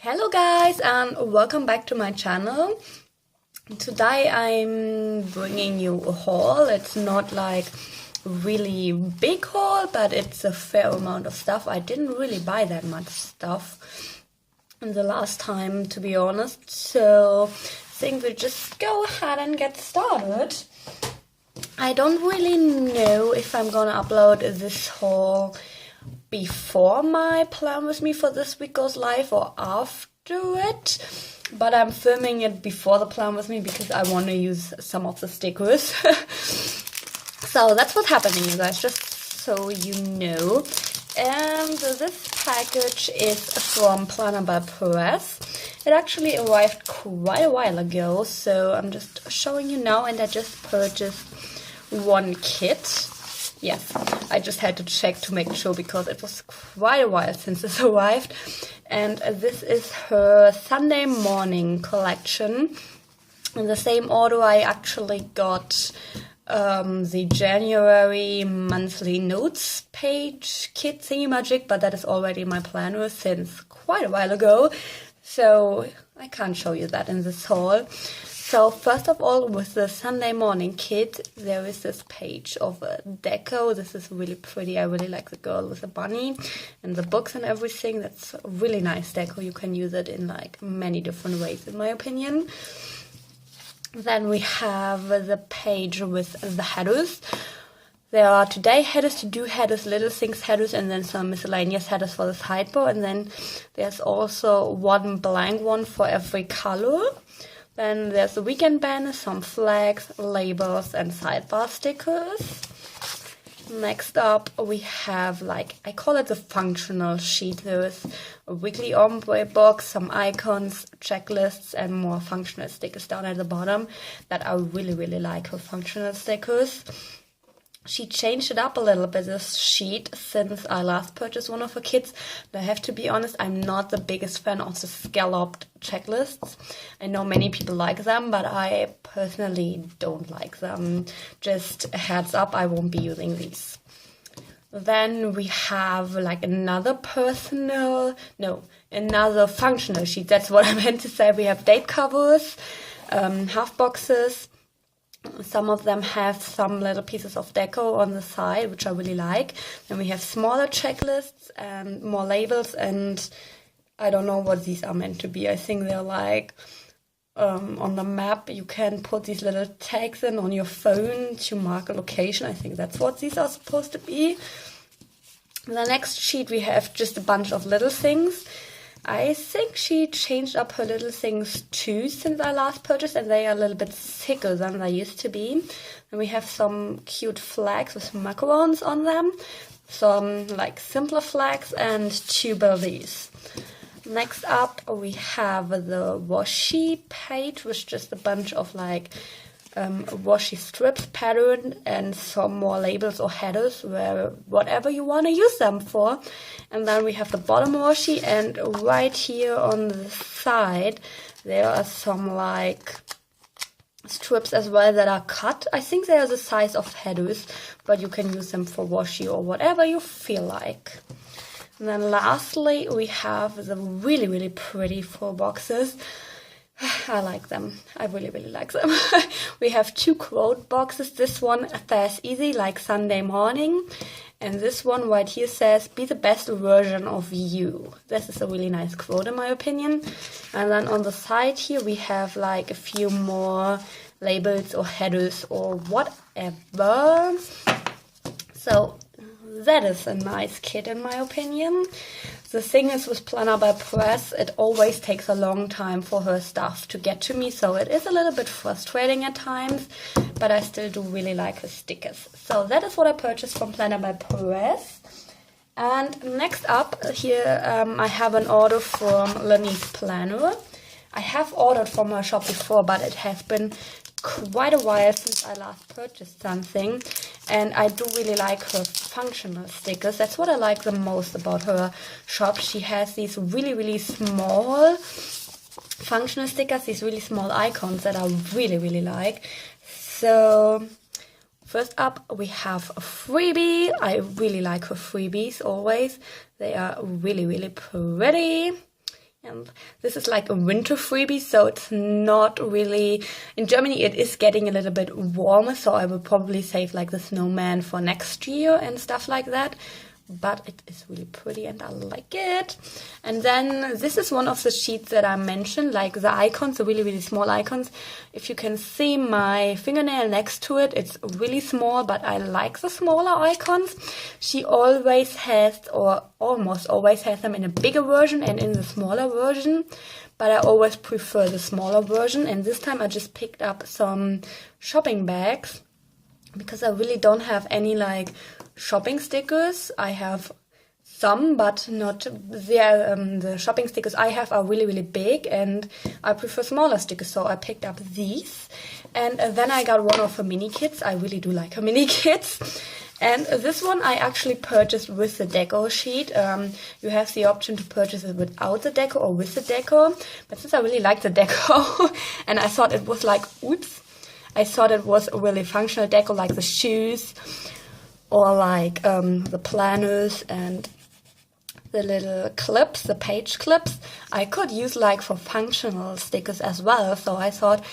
Hello guys and welcome back to my channel. Today I'm bringing you a haul. It's not like really big haul, but it's a fair amount of stuff. I didn't really buy that much stuff in the last time, to be honest, so I think we'll just go ahead and get started. I don't really know if I'm gonna upload this haul before my plan with me for this week goes live or after it, but I'm filming it before the plan with me because I want to use some of the stickers. So that's what's happening, you guys, just so you know. And this package is from PlannerBellePress. It actually arrived quite a while ago, so I'm just showing you now, and I just purchased one kit. Yes, I just had to check to make sure because it was quite a while since this arrived. And this is her Sunday morning collection. In the same order I actually got the January monthly notes page kit thingy-magic, but that is already in my planner since quite a while ago, so I can't show you that in this haul. So first of all, with the Sunday morning kit, there is this page of a deco. This is really pretty. I really like the girl with the bunny and the books and everything. That's a really nice deco. You can use it in like many different ways, in my opinion. Then we have the page with the headers. There are today headers, to-do headers, little things headers, and then some miscellaneous headers for the sidebar. And then there's also one blank one for every color. Then there's the weekend banner, some flags, labels, and sidebar stickers. Next up, we have, like, I call it the functional sheet. There's a weekly ombre box, some icons, checklists, and more functional stickers down at the bottom that I really like, her functional stickers. She changed it up a little bit, this sheet, since I last purchased one of her kits. But I have to be honest, I'm not the biggest fan of the scalloped checklists. I know many people like them, but I personally don't like them. Just a heads up, I won't be using these. Then we have like another functional sheet. That's what I meant to say. We have date covers, half boxes. Some of them have some little pieces of deco on the side, which I really like. Then we have smaller checklists and more labels, and I don't know what these are meant to be. I think they're like on the map. You can put these little tags in on your phone to mark a location. I think that's what these are supposed to be. The next sheet we have just a bunch of little things. I think she changed up her little things too since I last purchased, and they are a little bit thicker than they used to be. And we have some cute flags with macarons on them, some like simpler flags, and two bellies. Next up we have the washi page with just a bunch of like washi strips pattern and some more labels or headers, where whatever you want to use them for. And then we have the bottom washi, and right here on the side there are some like strips as well that are cut. I think they are the size of headers, but you can use them for washi or whatever you feel like. And then lastly we have the really pretty 4 boxes. I like them. I really like them. We have 2 quote boxes. This one says easy like Sunday morning, and this one right here says be the best version of you. This is a really nice quote in my opinion. And then on the side here we have like a few more labels or headers or whatever. So that is a nice kit in my opinion. The thing is with PlannerBellePress, it always takes a long time for her stuff to get to me, so it is a little bit frustrating at times, but I still do really like her stickers. So that is what I purchased from PlannerBellePress. And next up here I have an order from LinnizPlanner. I have ordered from her shop before, but it has been quite a while since I last purchased something, and I do really like her functional stickers. That's what I like the most about her shop. She has these really small functional stickers, these really small icons that I really like. So first up we have a freebie. I really like her freebies always. They are really pretty. And this is like a winter freebie, so it's not really... In Germany it is getting a little bit warmer, so I will probably save like the snowman for next year and stuff like that. But it is really pretty and I like it. And then this is one of the sheets that I mentioned, like the icons, the really, really small icons. If you can see my fingernail next to it, it's really small, but I like the smaller icons. She always has, or almost always has them in a bigger version and in the smaller version. But I always prefer the smaller version. And this time I just picked up some shopping bags because I really don't have any like shopping stickers. I have some, but not the shopping stickers I have are really, really big and I prefer smaller stickers, so I picked up these. And then I got one of her mini kits. I really do like her mini kits. And this one I actually purchased with the deco sheet. You have the option to purchase it without the deco or with the deco. But since I really like the deco and I thought it was like, I thought it was a really functional deco, like the shoes or like the planners and the little clips, the page clips, I could use like for functional stickers as well. So I thought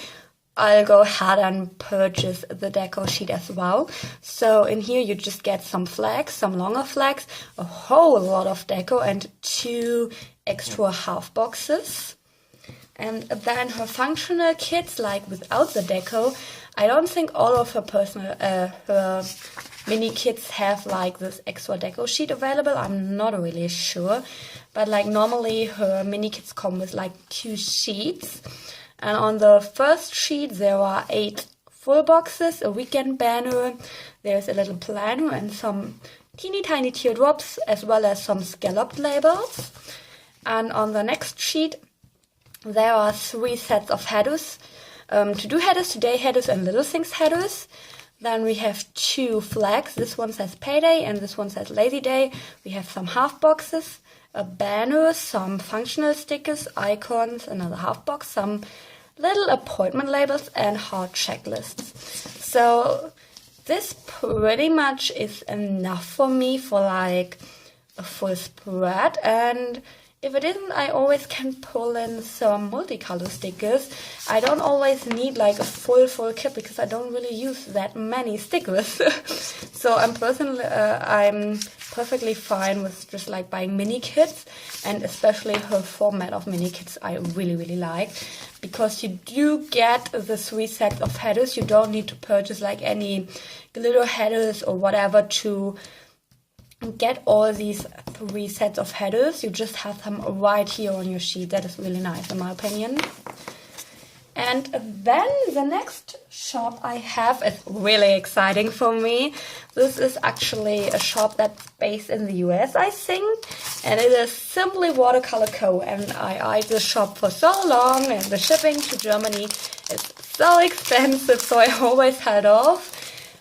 I'll go ahead and purchase the deco sheet as well. So in here you just get some flags, some longer flags, a whole lot of deco and 2 extra half boxes. And then her functional kits, like without the deco, I don't think all of her her mini kits have like this extra deco sheet available. I'm not really sure. But like normally her mini kits come with like 2 sheets. And on the first sheet there are 8 full boxes, a weekend banner, there's a little planner and some teeny tiny teardrops as well as some scalloped labels. And on the next sheet there are 3 sets of headers. To-do headers, today headers and little things headers. Then we have 2 flags. This one says payday and this one says lazy day. We have some half boxes, a banner, some functional stickers, icons, another half box, some little appointment labels and heart checklists. So this pretty much is enough for me for like a full spread. And if it isn't, I always can pull in some multicolor stickers. I don't always need like a full kit because I don't really use that many stickers. So I'm perfectly fine with just like buying mini kits, and especially her format of mini kits I really, really like, because you do get the 3 sets of headers. You don't need to purchase like any glitter headers or whatever to get all these 3 sets of headers. You just have them right here on your sheet. That is really nice in my opinion. And then the next shop I have is really exciting for me. This is actually a shop that's based in the US, I think, and it is SimplyWatercolorCo. And I eyed this shop for so long, and the shipping to Germany is so expensive, so I always held off.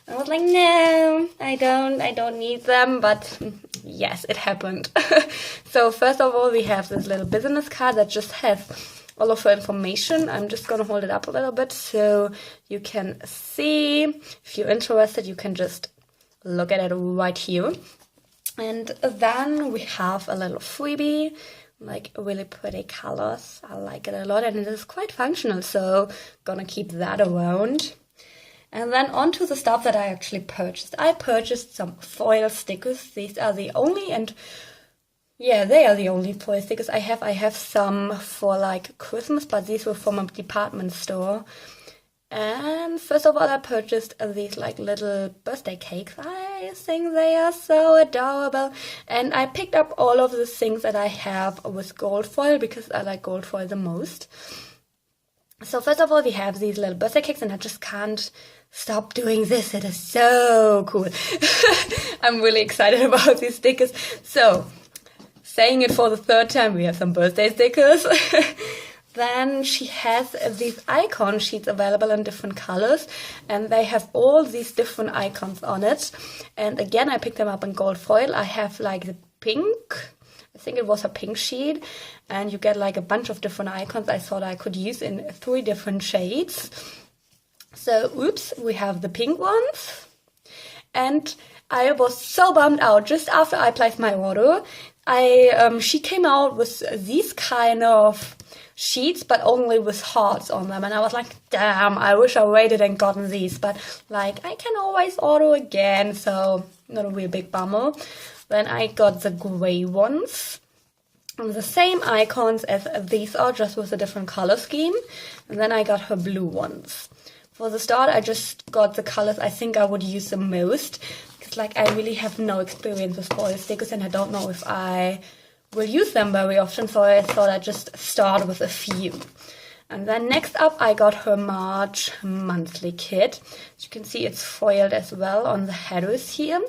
I was like, no, I don't need them, but yes, it happened. So first of all, we have this little business card that just has all of her information. I'm just gonna hold it up a little bit so you can see. If you're interested, you can just look at it right here. And then we have a little freebie, like really pretty colors. I like it a lot and it is quite functional, so gonna keep that around. And then on to the stuff that I actually purchased. I purchased some foil stickers. These are the only, and yeah, they are the only foil stickers I have. I have some for like Christmas, but these were from a department store. And first of all, I purchased these like little birthday cakes. I think they are so adorable. And I picked up all of the things that I have with gold foil because I like gold foil the most. So first of all, we have these little birthday cakes, and I just can't stop doing this. It is so cool. I'm really excited about these stickers. So, saying it for the 3rd time, we have some birthday stickers. Then she has these icon sheets available in different colors, and they have all these different icons on it. And again, I picked them up in gold foil. I have like the pink, I think it was a pink sheet, and you get like a bunch of different icons I thought I could use in 3 different shades. So, oops, we have the pink ones. And I was so bummed out just after I placed my order. she came out with these kind of sheets, but only with hearts on them, and I was like, damn, I wish I waited and gotten these, but like I can always order again, so not a real big bummer. Then I got the gray ones, and the same icons as these are, just with a different color scheme. And then I got her blue ones. For the start, I just got the colors I think I would use the most, because like I really have no experience with foil stickers, and I don't know if I will use them very often, so I thought I'd just start with a few. And then next up I got her March monthly kit. As you can see, it's foiled as well on the headers here,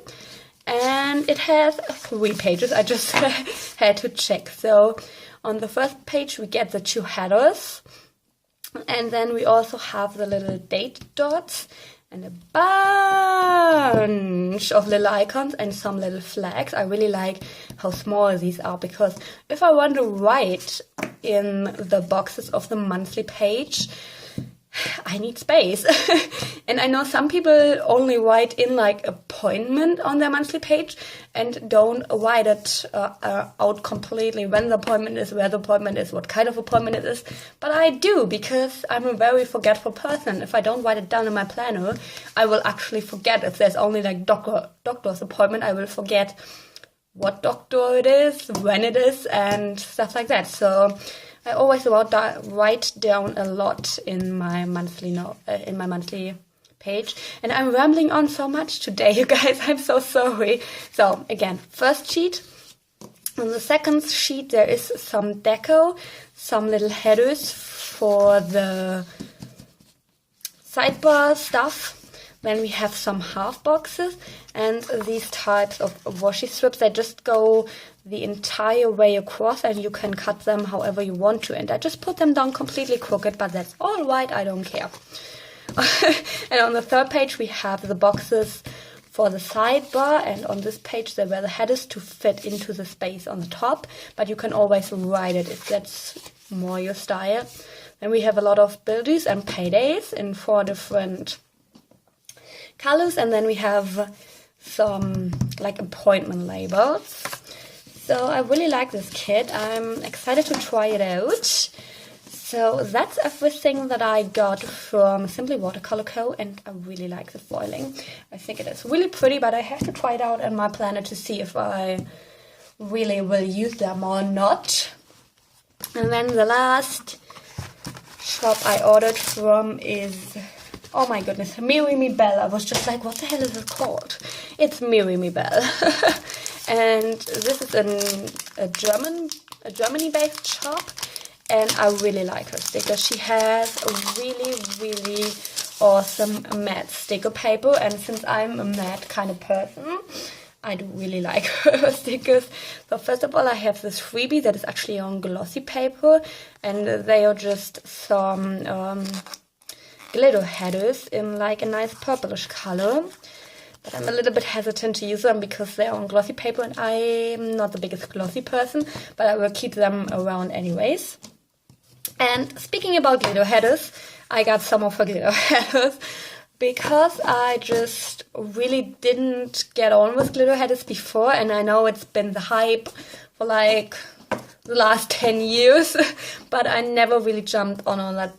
and it has 3 pages. I just had to check. So on the first page we get the 2 headers, and then we also have the little date dots and a bunch of little icons and some little flags. I really like how small these are, because if I want to write in the boxes of the monthly page, I need space. And I know some people only write in like appointment on their monthly page and don't write it out completely, when the appointment is, where the appointment is, what kind of appointment it is. But I do, because I'm a very forgetful person. If I don't write it down in my planner, I will actually forget. If there's only like doctor's appointment, I will forget what doctor it is, when it is, and stuff like that. So I always write down a lot in my monthly page, and I'm rambling on so much today, you guys. I'm so sorry. So again, first sheet. On the second sheet there is some deco, some little headers for the sidebar stuff. Then we have some half boxes and these types of washi strips. They just go the entire way across, and you can cut them however you want to. And I just put them down completely crooked, but that's all right, I don't care. And on the third page we have the boxes for the sidebar, and on this page there were the headers to fit into the space on the top, but you can always write it if that's more your style. Then we have a lot of birthdays and paydays in 4 different colors, and then we have some like appointment labels. So I really like this kit. I'm excited to try it out. So that's everything that I got from SimplyWatercolorCo, and I really like the foiling. I think it is really pretty, but I have to try it out in my planner to see if I really will use them or not. And then the last shop I ordered from is, oh my goodness, MiriMiBelle. I was just like, what the hell is it called? It's MiriMiBelle. And this is a Germany-based shop, and I really like her stickers. She has a really, really awesome matte sticker paper, and since I'm a matte kind of person, I do really like her stickers. So first of all, I have this freebie that is actually on glossy paper, and they are just some glitter headers in like a nice purplish color. But I'm a little bit hesitant to use them because they're on glossy paper, and I'm not the biggest glossy person, but I will keep them around anyways. And speaking about glitter headers, I got some of her glitter headers because I just really didn't get on with glitter headers before, and I know it's been the hype for like the last 10 years, but I never really jumped on that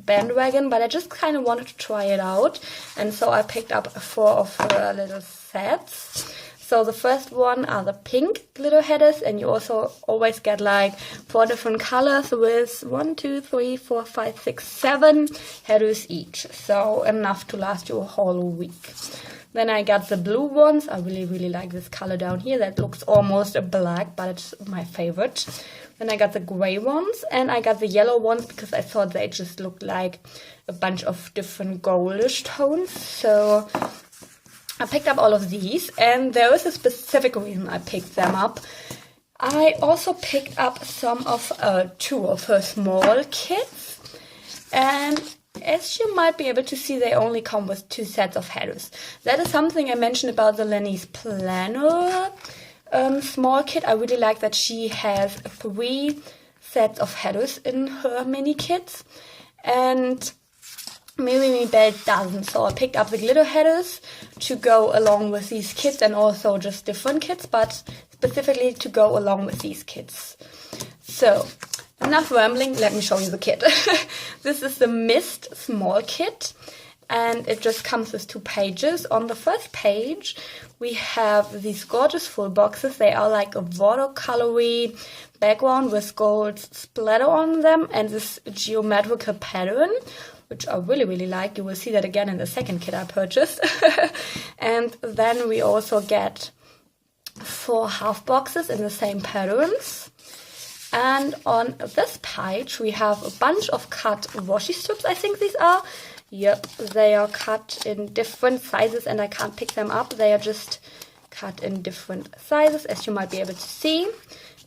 bandwagon, but I just kind of wanted to try it out, and so I picked up 4 of her little sets. So the first one are the pink glitter headers, and you also always get like 4 different colors with 1, 2, 3, 4, 5, 6, 7 headers each, so enough to last you a whole week. Then I got the blue ones. I really, really like this color down here. That looks almost black, but it's my favorite. Then I got the gray ones, and I got the yellow ones because I thought they just looked like a bunch of different goldish tones. So I picked up all of these, and there is a specific reason I picked them up. I also picked up some of 2 of her small kits, and as you might be able to see, they only come with 2 sets of headers. That is something I mentioned about the LinnizPlanner small kit. I really like that she has 3 sets of headers in her mini kits, and MiriMiBelle doesn't. So I picked up the glitter headers to go along with these kits, and also just different kits, but specifically to go along with these kits. So, enough rambling, let me show you the kit. This is the Mist small kit, and it just comes with 2 pages. On the first page, we have these gorgeous full boxes. They are like a watercolory background with gold splatter on them and this geometrical pattern, which I really, really like. You will see that again in the second kit I purchased. And then we also get 4 half boxes in the same patterns. And on this page, we have a bunch of cut washi strips, I think these are. Yep, they are cut in different sizes and I can't pick them up. They are just cut in different sizes, as you might be able to see.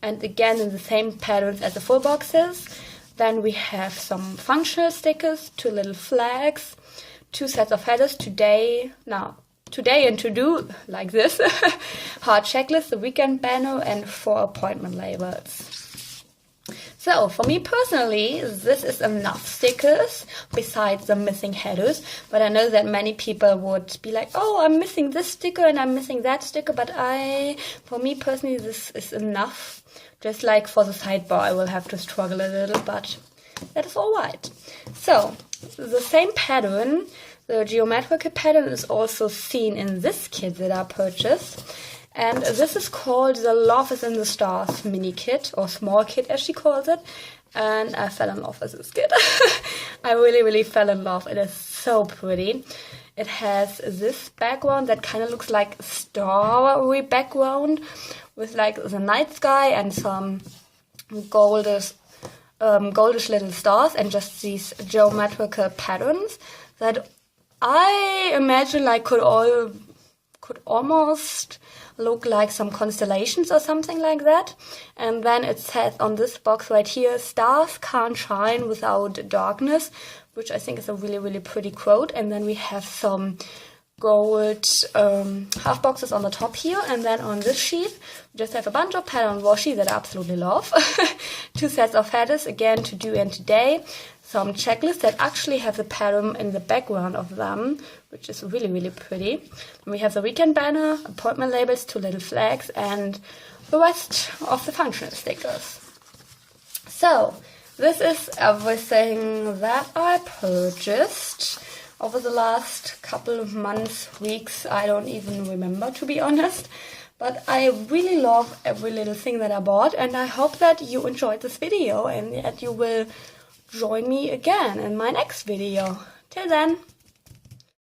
And again, in the same patterns as the full boxes. Then we have some functional stickers, 2 little flags, 2 sets of headers, today and to do, like this, heart checklist, the weekend banner, and 4 appointment labels. So, for me personally, this is enough stickers, besides the missing headers, but I know that many people would be like, oh, I'm missing this sticker and I'm missing that sticker, but for me personally, this is enough. Just like for the sidebar, I will have to struggle a little, but that is alright. So, the same pattern, the geometrical pattern, is also seen in this kit that I purchased. And this is called the Love is in the Stars mini kit, or small kit as she calls it. And I fell in love with this kit. I really, really fell in love. It is so pretty. It has this background that kind of looks like a starry background with like the night sky and some goldish little stars and just these geometrical patterns that I imagine like could almost look like some constellations or something like that. And then it says on this box right here, stars can't shine without darkness, which I think is a really, really pretty quote. And then we have some gold half boxes on the top here, and then on this sheet we just have a bunch of pattern washi that I absolutely love. 2 sets of headers, again, to do and today. Some checklists that actually have the pattern in the background of them, which is really, really pretty. And we have the weekend banner, appointment labels, 2 little flags, and the rest of the functional stickers. So, this is everything that I purchased over the last couple of months, weeks. I don't even remember, to be honest. But I really love every little thing that I bought, and I hope that you enjoyed this video and that you will join me again in my next video. Till then.